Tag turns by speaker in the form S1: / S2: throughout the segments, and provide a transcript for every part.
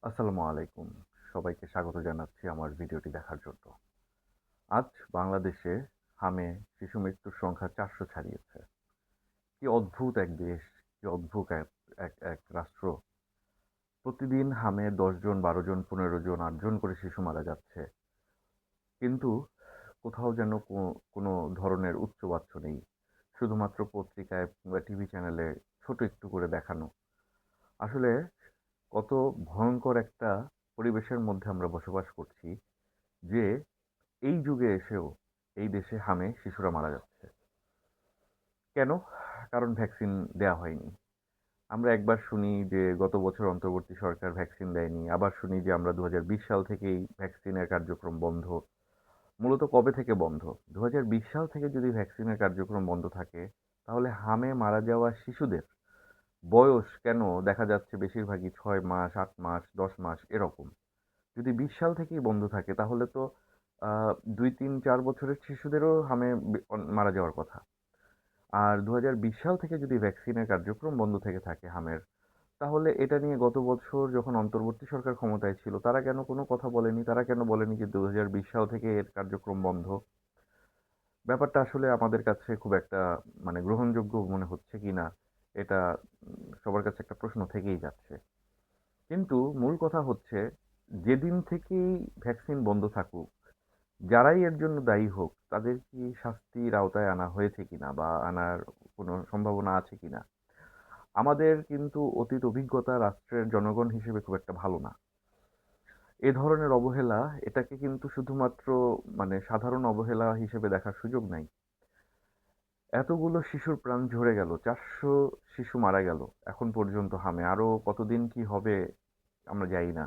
S1: আসসালামু আলাইকুম। সবাইকে স্বাগত জানাচ্ছি আমার ভিডিওটি দেখার জন্য। আজ বাংলাদেশে হামে শিশু মৃত্যুর সংখ্যা ৪০০ ছাড়িয়েছে। কি অদ্ভুত এক দেশ, কি অদ্ভুত এক এক এক রাষ্ট্র। প্রতিদিন হামে ১০ জন, ১২ জন, ১৫ জন, ৮ জন করে শিশু মারা যাচ্ছে। কিন্তু কোথাও যেন কোনো ধরনের উচ্চবাচ্য নেই। শুধুমাত্র পত্রিকায় কিংবা টিভি চ্যানেলে ছোট একটু করে দেখানো। আসলে কত ভয়ংকর একটা পরিবেশের মধ্যে আমরা বসবাস করছি যে এই যুগে এসেও এই দেশে হামে শিশুরা মারা যাচ্ছে। কেন? কারণ ভ্যাকসিন দেয়া হয়নি। আমরা একবার শুনি যে গত বছর অন্তর্বর্তী সরকার ভ্যাকসিন দেয়নি। আবার শুনি যে আমরা ২০২০ সাল থেকেই ভ্যাকসিনের কার্যক্রম বন্ধ। মূলত কবে থেকে বন্ধ? ২০২০ সাল থেকে যদি ভ্যাকসিনের কার্যক্রম বন্ধ থাকে, তাহলে হামে মারা যাওয়া শিশুদের বয়স কেন দেখা যাচ্ছে বেশিরভাগই ৬ মাস, ৮ মাস, ১০ মাস এরকম। যদি ২০ সাল থেকেই বন্ধ থাকে তাহলে তো ২, ৩, ৪ বছরের শিশুদেরও হামে মারা যাওয়ার কথা। আর ২০২০ সাল থেকে যদি ভ্যাকসিনের কার্যক্রম বন্ধ থেকে থাকে হামের, তাহলে এটা নিয়ে গত বছর যখন অন্তর্বর্তী সরকার ক্ষমতায় ছিল, তারা কেন কোনো কথা বলেনি? তারা কেন বলেনি যে ২০২০ সাল থেকে এর কার্যক্রম বন্ধ? ব্যাপারটা আসলে আমাদের কাছে খুব একটা গ্রহণযোগ্য মনে হচ্ছে কিনা, এটা সবার কাছে একটা প্রশ্ন থেকেই যাচ্ছে। কিন্তু মূল কথা হচ্ছে, যেদিন থেকেই ভ্যাকসিন বন্ধ থাকুক, যারাই এর জন্য দায়ী হোক, তাদের কি শাস্তির আওতায় আনা হয়েছে কিনা বা আনার কোনো সম্ভাবনা আছে কিনা? আমাদের কিন্তু অতীত অভিজ্ঞতা রাষ্ট্রের জনগণ হিসেবে খুব একটা ভালো না। এ ধরনের অবহেলা, এটাকে কিন্তু শুধুমাত্র সাধারণ অবহেলা হিসেবে দেখার সুযোগ নাই। এতগুলো শিশুর প্রাণ ঝরে গেল, ৪০০ শিশু মারা গেল এখন পর্যন্ত হামে। আরো কতদিন কি হবে আমরা জানি না।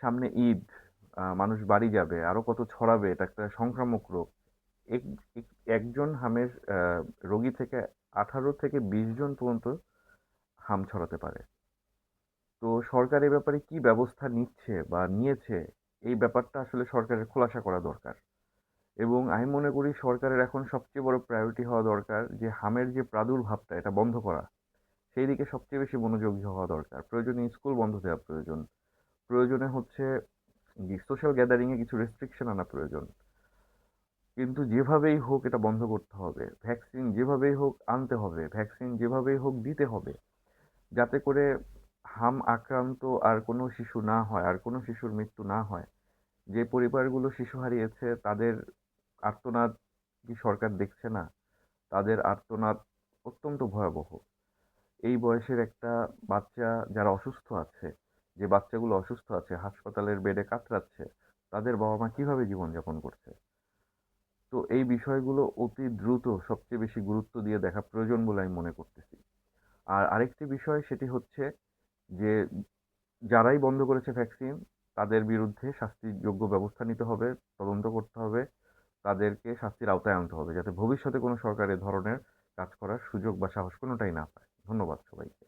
S1: সামনে ঈদ, মানুষ বাড়ি যাবে, আরো কত ছড়াবে, এটা একটা সংক্রামক রোগ। একজন হামের রোগী থেকে ১৮ থেকে ২০ জন পর্যন্ত হাম ছড়াতে পারে। তো সরকার এ ব্যাপারে কি ব্যবস্থা নিচ্ছে বা নিয়েছে, এই ব্যাপারটা আসলে সরকারের খোলাসা করা দরকার। এবং আমি মনে করি সরকারের এখন সবচেয়ে বড় প্রায়োরিটি হওয়া দরকার যে হামের যে প্রাদুর্ভাবটা এটা বন্ধ করা। সেই দিকে সবচেয়ে বেশি মনোযোগী হওয়া দরকার। প্রয়োজনে স্কুল বন্ধ দেওয়া প্রয়োজন। প্রয়োজনে হচ্ছে সোশ্যাল গ্যাদারিং এ কিছু রেস্ট্রিকশন আনা প্রয়োজন। কিন্তু যেভাবেই হোক এটা বন্ধ করতে হবে। ভ্যাকসিন যেভাবেই হোক আনতে হবে। ভ্যাকসিন যেভাবেই হোক দিতে হবে। যাতে করে হাম আক্রান্ত আর কোনো শিশু না হয়, আর কোনো শিশুর মৃত্যু না হয়। যে পরিবারগুলো শিশু হারিয়েছে তাদের আর্তনাদ কি সরকার দেখছে না? তাদের আর্তনাদ অত্যন্ত ভয়াবহ। এই বয়সের একটা বাচ্চা যারা অসুস্থ আছে, যে বাচ্চাগুলো অসুস্থ আছে, হাসপাতালের বেডে কাতরাচ্ছে, তাদের বাবা-মা কিভাবে জীবনযাপন করছে? তো এই বিষয়গুলো অতি দ্রুত সবচেয়ে বেশি গুরুত্ব দিয়ে দেখা প্রয়োজন বলে আমি মনে করতেছি। আর আরেকটি বিষয় সেটি হচ্ছে যে, যারাই বন্ধ করেছে ভ্যাকসিন, তাদের বিরুদ্ধে শাস্তিযোগ্য ব্যবস্থা নিতে হবে, তদন্ত করতে হবে, তাদেরকে শাস্তির আওতায় আনতে হবে, যাতে ভবিষ্যতে কোনো সরকার এ ধরনের কাজ করার সুযোগ বা সাহস কোনোটাই না পায়। ধন্যবাদ সবাইকে।